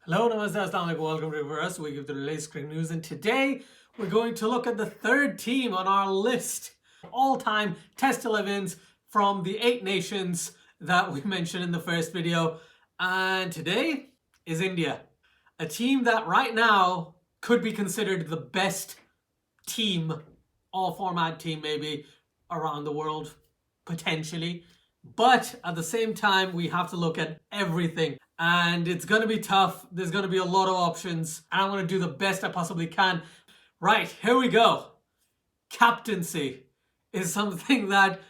Hello, namaste, assalamu alaikum, welcome to Virat. We give the latest cricket news, and today we're going to look at the third team on our list of all-time Test 11s from the 8 nations that we mentioned in the first video. And today is India, a team that right now could be considered the best team, all-format team maybe, around the world, potentially. But at the same time, we have to look at everything. And it's going to be tough. There's going to be a lot of options. And I'm going to do the best I possibly can. Right, here we go. Captaincy is something that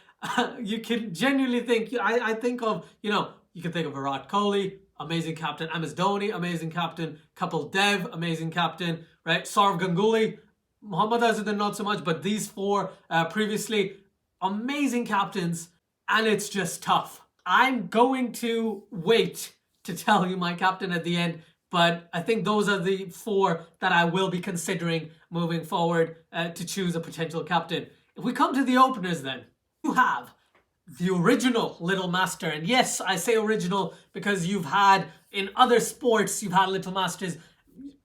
you can genuinely think. I think of, you can think of Virat Kohli, amazing captain. MS Dhoni, amazing captain. Kapil Dev, amazing captain. Right, Sehwag Ganguly, Mohammad Azharuddin, not so much. But these four previously, amazing captains. And it's just tough. I'm going to wait to tell you my captain at the end, but I think those are the four that I will be considering moving forward to choose a potential captain. If we come to the openers then, you have the original Little Master. And yes, I say original because you've had, in other sports, you've had Little Masters.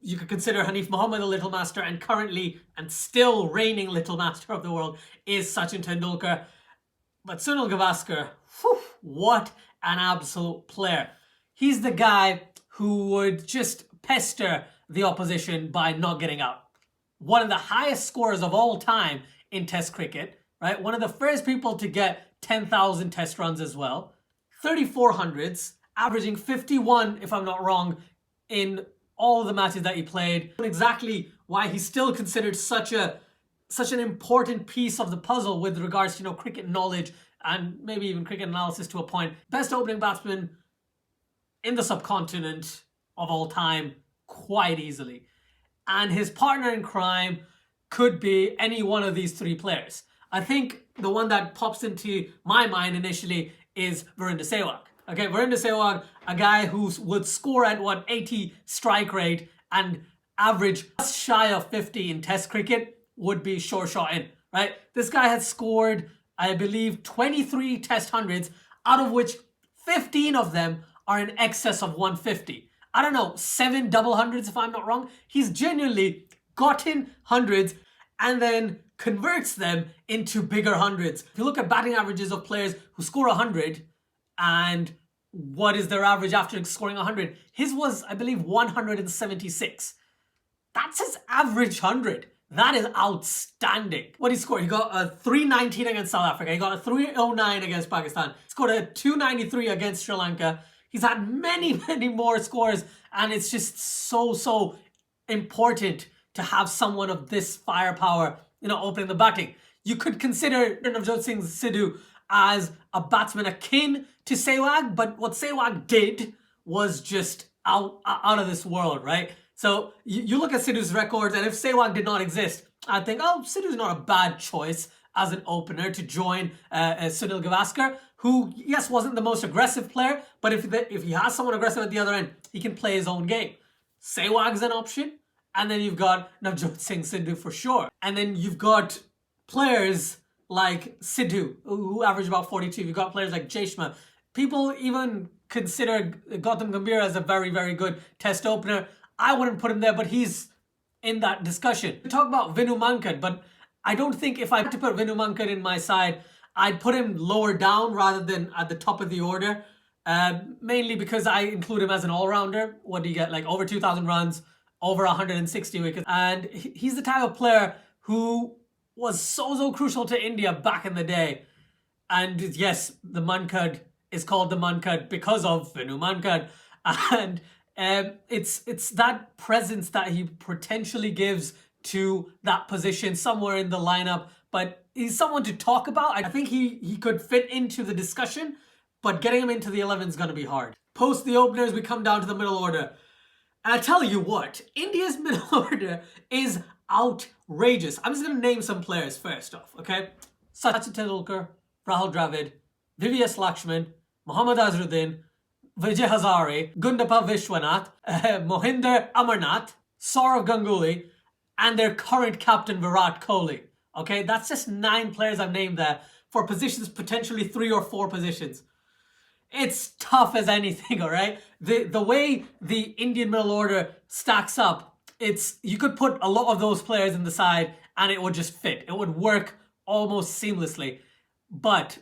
You could consider Hanif Muhammad a Little Master, and currently, and still reigning Little Master of the world is Sachin Tendulkar. But Sunil Gavaskar, what an absolute player. He's the guy who would just pester the opposition by not getting out. One of the highest scorers of all time in Test cricket, right? One of the first people to get 10,000 Test runs as well. 3,400s, averaging 51, if I'm not wrong, in all the matches that he played. Exactly why he's still considered such an important piece of the puzzle with regards to cricket knowledge and maybe even cricket analysis to a point. Best opening batsman in the subcontinent of all time, quite easily. And his partner in crime could be any one of these three players. I think the one that pops into my mind initially is Vijay Hazari. Okay, Vijay Hazari, a guy who would score at 80 strike rate and average just shy of 50 in Test cricket, would be sure shot in, right? This guy had scored, I believe, 23 Test hundreds, out of which 15 of them are in excess of 150. I don't know, 7 double hundreds if I'm not wrong. He's genuinely gotten hundreds and then converts them into bigger hundreds. If you look at batting averages of players who score 100 and what is their average after scoring 100, his was, I believe, 176. That's his average 100. That is outstanding. What he scored? He got a 319 against South Africa. He got a 309 against Pakistan. He scored a 293 against Sri Lanka. He's had many, many more scores, and it's just so important to have someone of this firepower, opening the batting. You could consider Navjot Singh Sidhu as a batsman akin to Sehwag, but what Sehwag did was just out of this world, right? So you look at Sidhu's records, and if Sehwag did not exist, I think, Sidhu's not a bad choice as an opener to join Sunil Gavaskar, who, yes, wasn't the most aggressive player, but if he has someone aggressive at the other end, he can play his own game. Sehwag's an option, and then you've got Navjot Singh Sidhu for sure. And then you've got players like Sidhu, who average about 42. You've got players like Jeshma. People even consider Gautam Gambhir as a very, very good Test opener. I wouldn't put him there, but he's in that discussion. We talk about Vinu Mankad, but I don't think if I had to put Vinu Mankad in my side, I'd put him lower down rather than at the top of the order. Mainly because I include him as an all-rounder. What do you get? Like over 2,000 runs, over 160 wickets. And he's the type of player who was so crucial to India back in the day. And yes, the Mankad is called the Mankad because of Vinu Mankad. And it's that presence that he potentially gives to that position somewhere in the lineup, but he's someone to talk about. I think he could fit into the discussion, but getting him into the 11 is going to be hard. Post the openers, we come down to the middle order. And I tell you what, India's middle order is outrageous. I'm just going to name some players first off, okay? Sachin Tendulkar, Rahul Dravid, Vivia Slachman, Mohammad Azharuddin, Vijay Hazari, Gundappa Vishwanath, Mohinder Amarnath, Sehwag Ganguly, and their current captain Virat Kohli. Okay, that's just 9 players I've named there for positions, potentially 3 or 4 positions. it's tough as anything, all right? The way the Indian middle order stacks up, you could put a lot of those players in the side and it would just fit. It would work almost seamlessly. But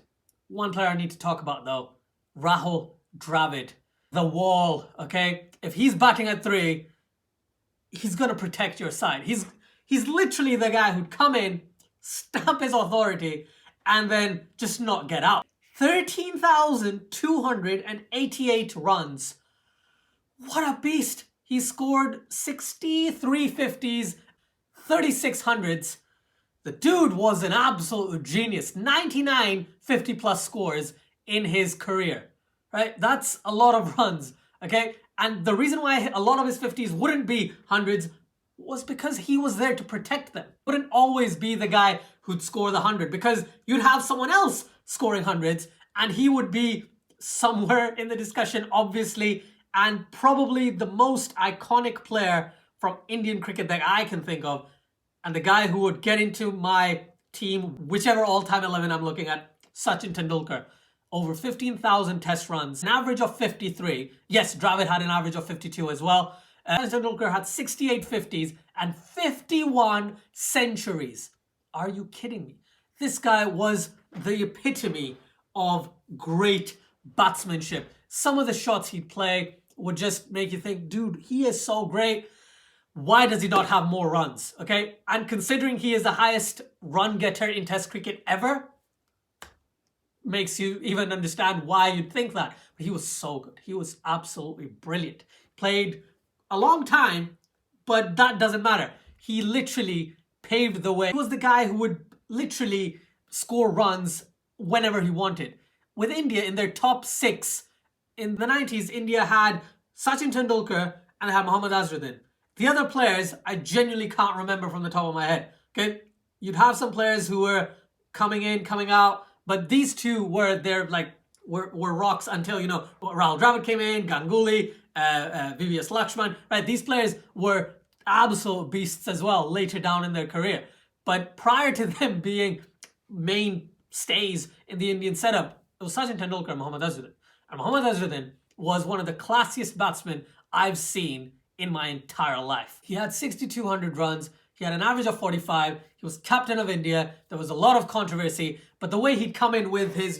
one player I need to talk about though, Rahul Dravid. The wall, okay? If he's batting at 3, he's going to protect your side. He's literally the guy who'd come in, stamp his authority, and then just not get out. 13,288 runs. What a beast. He scored 63 50s, 36 hundreds. The dude was an absolute genius. 99 50-plus scores in his career, right? That's a lot of runs, okay? And the reason why a lot of his 50s wouldn't be hundreds was because he was there to protect them. Wouldn't always be the guy who'd score the 100, because you'd have someone else scoring hundreds and he would be somewhere in the discussion, obviously, and probably the most iconic player from Indian cricket that I can think of, and the guy who would get into my team, whichever all-time 11 I'm looking at, Sachin Tendulkar. Over 15,000 test runs, an average of 53. Yes, Dravid had an average of 52 as well. Tendulkar had 68 50s and 51 centuries. Are you kidding me? This guy was the epitome of great batsmanship. Some of the shots he'd play would just make you think, dude, he is so great. Why does he not have more runs? Okay, and considering he is the highest run getter in Test cricket ever, makes you even understand why you'd think that. But he was so good. He was absolutely brilliant. Played a long time, but that doesn't matter. He literally paved the way. He was the guy who would literally score runs whenever he wanted. With India in their top 6 in the 90s, India had Sachin Tendulkar and had Mohammad Azharuddin. The other players, I genuinely can't remember from the top of my head. Okay, you'd have some players who were coming in, coming out, but these two were rocks until, Rahul Dravid came in, Ganguly, Vivia Slachman, right? These players were absolute beasts as well later down in their career. But prior to them being mainstays in the Indian setup, it was Sachin Tendulkar and Mohammad Azharuddin. And Mohammad Azharuddin was one of the classiest batsmen I've seen in my entire life. He had 6,200 runs. He had an average of 45. He was captain of India. There was a lot of controversy, but the way he'd come in with his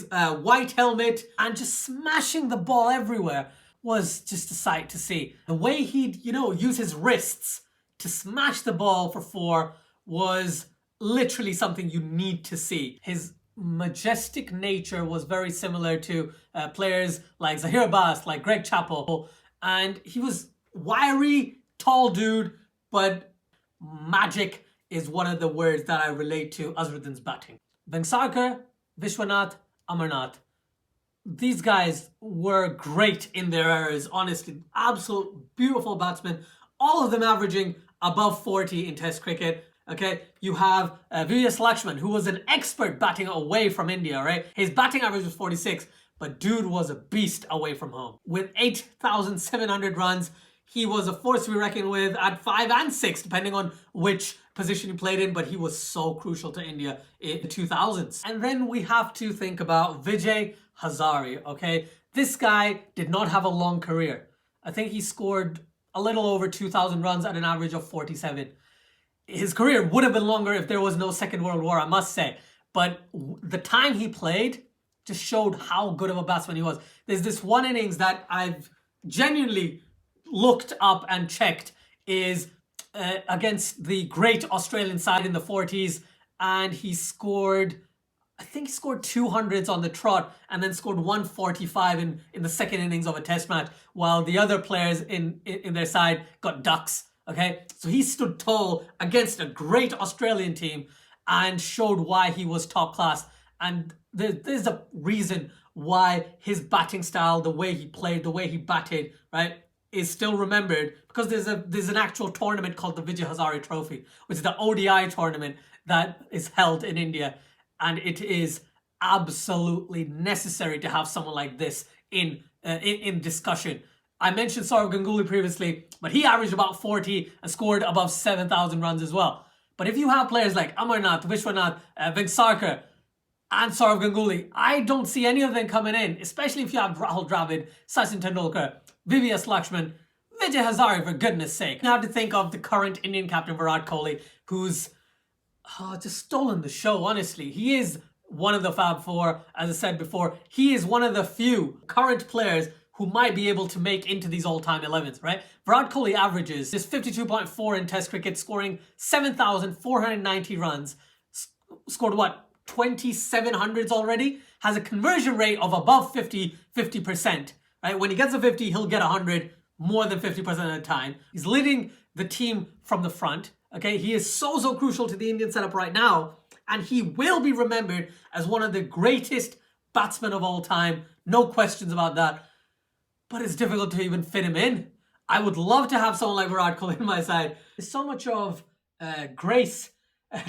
white helmet and just smashing the ball everywhere was just a sight to see. The way he'd, use his wrists to smash the ball for 4 was literally something you need to see. His majestic nature was very similar to players like Zaheer, like Greg Chappell, and he was wiry, tall dude, but magic is one of the words that I relate to Azharuddin's batting. Vengsarkar, Vishwanath, Amarnath. These guys were great in their eras, honestly. Absolute beautiful batsmen. All of them averaging above 40 in Test cricket. Okay, you have Vivia Slachman, who was an expert batting away from India, right? His batting average was 46, but dude was a beast away from home. With 8,700 runs, he was a force to be reckoned with at 5 and 6, depending on which position he played in, but he was so crucial to India in the 2000s. And then we have to think about Vijay Hazari, okay? This guy did not have a long career. I think he scored a little over 2,000 runs at an average of 47. His career would have been longer if there was no Second World War, I must say. But the time he played just showed how good of a batsman he was. There's this one innings that I've genuinely looked up and checked is against the great Australian side in the 40s, and he scored, I think he scored 200s on the trot and then scored 145 in the second innings of a Test match, while the other players in their side got ducks. Okay, so he stood tall against a great Australian team and showed why he was top class. And there's a reason why his batting style, the way he played, the way he batted, right, is still remembered, because there's an actual tournament called the Vijay Hazari Trophy, which is the ODI tournament that is held in India, and it is absolutely necessary to have someone like this in discussion. I mentioned Sourav Ganguly previously, but he averaged about 40 and scored above 7,000 runs as well. But if you have players like Amarnath, Vishwanath, Vengsarkar, and Saurav Ganguly. I don't see any of them coming in, especially if you have Rahul Dravid, Sachin Tendulkar, Vivia Slachman, Vijay Hazari, for goodness sake. You have to think of the current Indian captain Virat Kohli, who's just stolen the show, honestly. He is one of the Fab Four, as I said before. He is one of the few current players who might be able to make into these all-time 11s, right? Virat Kohli averages just 52.4 in Test cricket, scoring 7,490 runs. Scored what? 2,700s already? Has a conversion rate of above 50%, right? When he gets a 50, he'll get 100 more than 50% of the time. He's leading the team from the front, okay? He is so crucial to the Indian setup right now, and he will be remembered as one of the greatest batsmen of all time. No questions about that. But it's difficult to even fit him in. I would love to have someone like Virat Kohli on my side. There's so much of grace,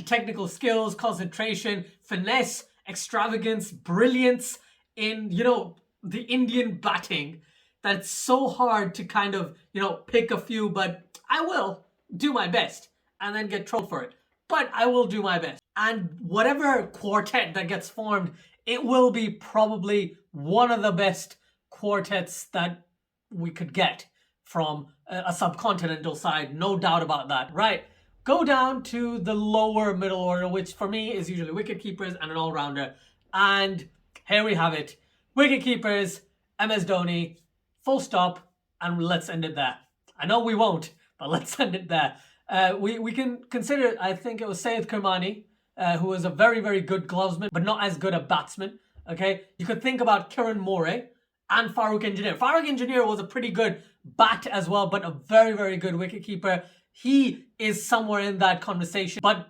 technical skills, concentration, finesse, extravagance, brilliance in, the Indian batting that it's so hard to kind of, pick a few, but I will do my best and then get trolled for it. But I will do my best. And whatever quartet that gets formed, it will be probably one of the best quartets that we could get from a subcontinental side. No doubt about that. Right. Go down to the lower middle order, which for me is usually wicket keepers and an all-rounder. And here we have it. Wicket keepers, MS Dhoni, full stop, and let's end it there. I know we won't, but let's end it there. We can consider, I think it was Syed Kirmani, who was a very, very good glovesman, but not as good a batsman. Okay, you could think about Kiran More and Farooq Engineer. Farooq Engineer was a pretty good bat as well, but a very, very good wicketkeeper. He is somewhere in that conversation. But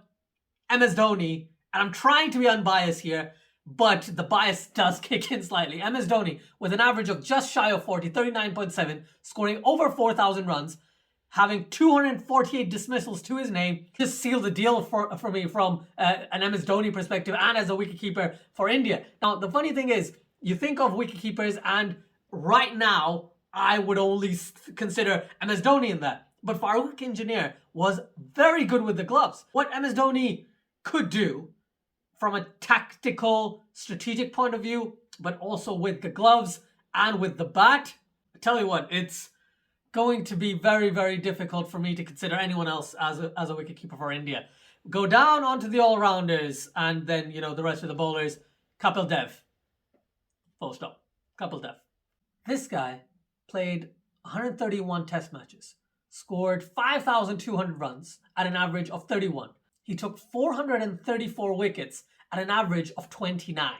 MS Dhoni, and I'm trying to be unbiased here, but the bias does kick in slightly. MS Dhoni, with an average of just shy of 40, 39.7, scoring over 4,000 runs, having 248 dismissals to his name, just sealed the deal for me from an MS Dhoni perspective and as a wicketkeeper for India. Now, the funny thing is, you think of wicketkeepers, and right now, I would only consider MS Dhoni in that. But Farooq Engineer was very good with the gloves. What MS Dhoni could do from a tactical, strategic point of view, but also with the gloves and with the bat, I tell you what, it's going to be very, very difficult for me to consider anyone else as a wicketkeeper for India. Go down onto the all-rounders and then, the rest of the bowlers. Kapil Dev. Full stop. Kapil Dev. This guy played 131 test matches, scored 5,200 runs at an average of 31. He took 434 wickets at an average of 29.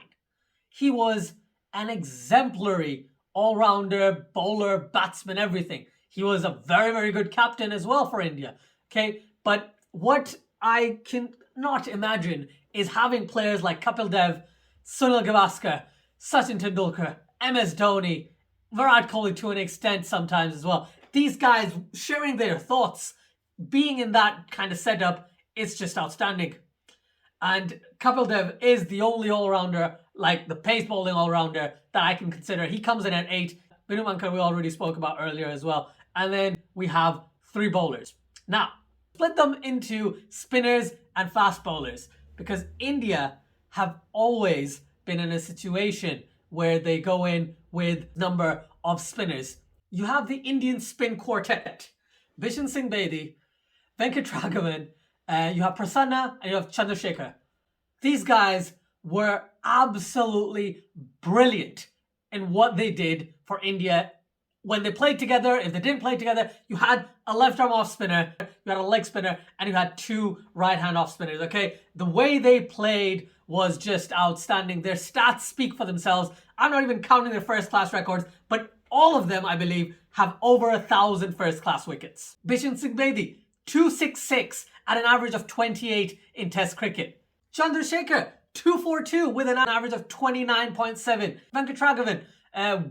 He was an exemplary all-rounder, bowler, batsman, everything. He was a very, very good captain as well for India. Okay, but what I can not imagine is having players like Kapil Dev, Sunil Gavaskar, Sachin Tendulkar, MS Dhoni, Virat Kohli to an extent sometimes as well. These guys sharing their thoughts, being in that kind of setup, it's just outstanding. And Kapil Dev is the only all-rounder, like the pace bowling all-rounder, that I can consider. He comes in at 8. Binu Mankar we already spoke about earlier as well. And then we have 3 bowlers. Now, split them into spinners and fast bowlers, because India have always been in a situation where they go in with number of spinners. You have the Indian spin quartet, Bishan Singh Bedi, Venkatragavan, you have Prasanna, and you have Chandrasekhar. These guys were absolutely brilliant in what they did for India when they played together. If they didn't play together, you had a left arm off spinner, you had a leg spinner, and you had 2 right hand off spinners, okay? The way they played was just outstanding. Their stats speak for themselves. I'm not even counting their first class records, but all of them, I believe, have over 1,000 first class wickets. Bishan Singh Bedi, 266 at an average of 28 in Test cricket. Chandrasekhar, 242 with an average of 29.7. Venkatragavan,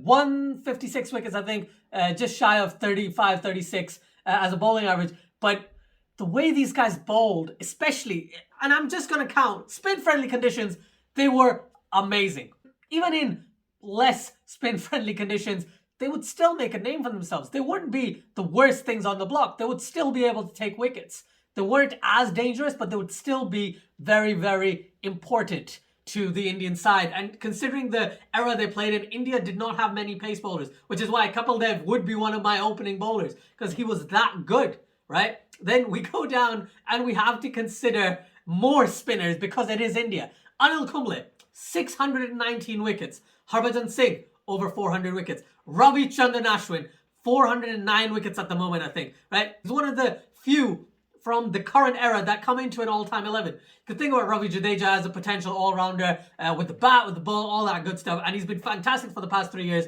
156 wickets, I think, just shy of 35, 36 as a bowling average. But the way these guys bowled, especially, and I'm just going to count, spin-friendly conditions, they were amazing. Even in less spin-friendly conditions, they would still make a name for themselves. They wouldn't be the worst things on the block. They would still be able to take wickets. They weren't as dangerous, but they would still be very, very important to the Indian side. And considering the era they played in, India did not have many pace bowlers, which is why Kapil Dev would be one of my opening bowlers, because he was that good, right? Then we go down and we have to consider more spinners because it is India. Anil Kumble, 619 wickets. Harbhajan Singh, over 400 wickets. Ravichandran Ashwin, 409 wickets at the moment, I think, right? He's one of the few from the current era that come into an all-time 11. You can think about Ravi Jadeja as a potential all-rounder with the bat, with the ball, all that good stuff. And he's been fantastic for the past 3 years.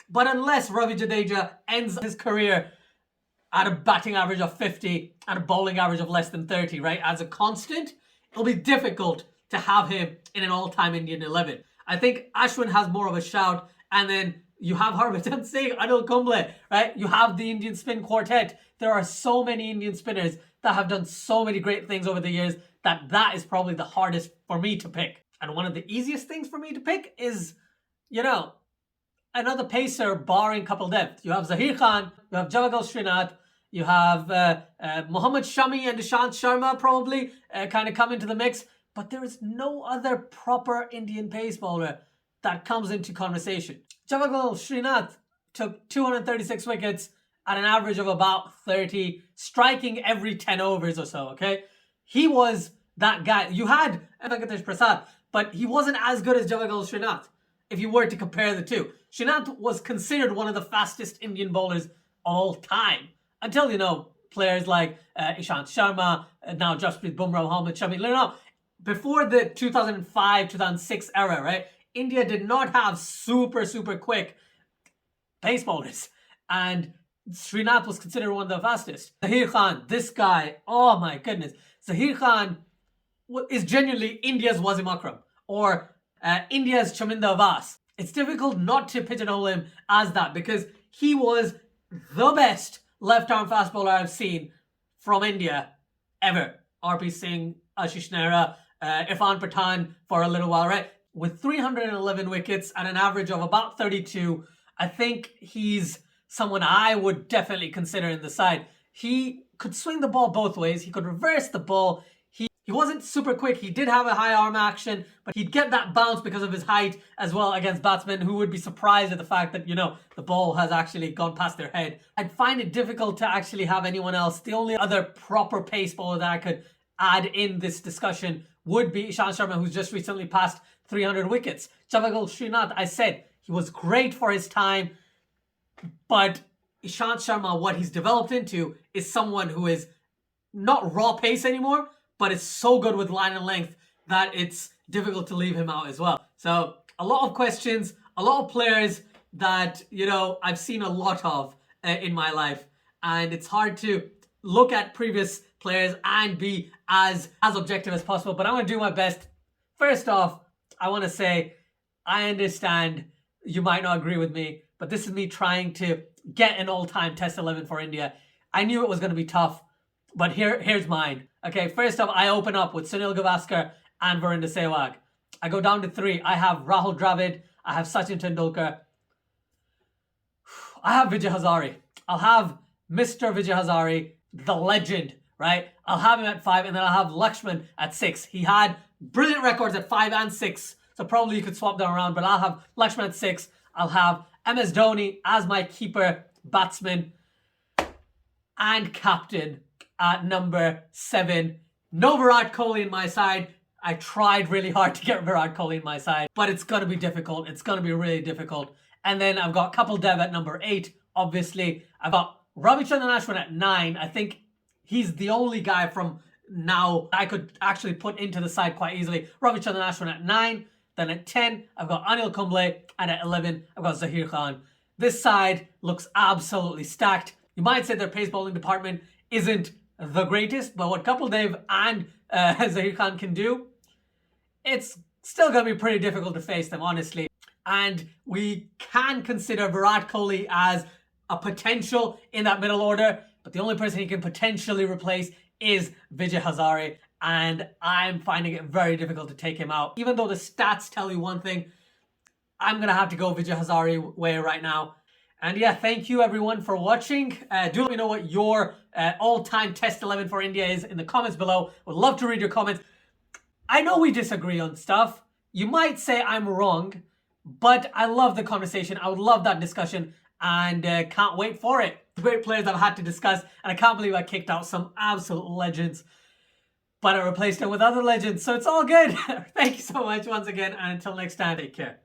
But unless Ravi Jadeja ends his career at a batting average of 50 and a bowling average of less than 30, right, as a constant, it'll be difficult to have him in an all-time Indian 11. I think Ashwin has more of a shout. And then you have Harbhajan Singh, Anil Kumble, right? You have the Indian spin quartet. There are so many Indian spinners that have done so many great things over the years that is probably the hardest for me to pick. And one of the easiest things for me to pick is, another pacer barring Kapil Dev. You have Zaheer Khan, you have Javagal Srinath, you have Mohammad Shami and Ishant Sharma probably kind of come into the mix. But there is no other proper Indian pace bowler that comes into conversation. Javagal Srinath took 236 wickets at an average of about 30, striking every 10 overs or so, okay? He was that guy. You had Venkatesh Prasad, but he wasn't as good as Javagal Srinath if you were to compare the two. Srinath was considered one of the fastest Indian bowlers of all time until, players like Ishant Sharma, now Jasprit Bumrah, Mohammad Shami. Before the 2005-2006 era, right? India did not have super, super quick pace bowlers. And Srinath was considered one of the fastest. Zaheer Khan, this guy, oh my goodness. Zaheer Khan is genuinely India's Wasim Akram or India's Chaminda Abbas. It's difficult not to pigeonhole him as that because he was the best left-arm fast bowler I've seen from India ever. RP Singh, Ashish Nehra, Irfan Pathan for a little while, right? With 311 wickets and an average of about 32, I think he's someone I would definitely consider in the side. He could swing the ball both ways. He could reverse the ball. He wasn't super quick. He did have a high arm action, but he'd get that bounce because of his height as well against batsmen who would be surprised at the fact that, the ball has actually gone past their head. I'd find it difficult to actually have anyone else. The only other proper pace bowler that I could add in this discussion would be Ishant Sharma, who's just recently passed 300 wickets. Javagal Srinath, I said, he was great for his time, but Ishant Sharma, what he's developed into is someone who is not raw pace anymore, but is so good with line and length that it's difficult to leave him out as well. So a lot of questions, a lot of players that, I've seen a lot of in my life. And it's hard to look at previous players and be as objective as possible. But I'm going to do my best. First off, I want to say, I understand you might not agree with me, but this is me trying to get an all-time Test 11 for India. I knew it was going to be tough, but here's mine. Okay, first off, I open up with Sunil Gavaskar and Virender Sehwag. I go down to 3. I have Rahul Dravid. I have Sachin Tendulkar. I have Vijay Hazari. I'll have Mr. Vijay Hazari, the legend, right? I'll have him at 5, and then I'll have Lakshman at 6. He had brilliant records at 5 and 6, so probably you could swap them around, but I'll have Lakshman at 6. I'll have MS Dhoni as my keeper, batsman, and captain at number 7. No Virat Kohli in my side. I tried really hard to get Virat Kohli in my side, but it's going to be difficult. It's going to be really difficult. And then I've got Kapil Dev at number 8, obviously. I've got Ravichandran Ashwin at 9. I think he's the only guy from now I could actually put into the side quite easily. Ravichandran Ashwin at 9. Then at 10, I've got Anil Kumble. And at 11, I've got Zaheer Khan. This side looks absolutely stacked. You might say their pace bowling department isn't the greatest, but what Kapil Dev and Zaheer Khan can do, it's still going to be pretty difficult to face them, honestly. And we can consider Virat Kohli as a potential in that middle order, but the only person he can potentially replace is Vijay Hazari, and I'm finding it very difficult to take him out. Even though the stats tell you one thing, I'm going to have to go Vijay Hazari way right now. And yeah, thank you everyone for watching. Do let me know what your all-time Test 11 for India is in the comments below. Would love to read your comments. I know we disagree on stuff, You might say I'm wrong, but I love the conversation. I would love that discussion and can't wait for it. Great players I've had to discuss, and I can't believe I kicked out some absolute legends, but I replaced them with other legends, so it's all good. Thank you so much once again, and until next time, take care.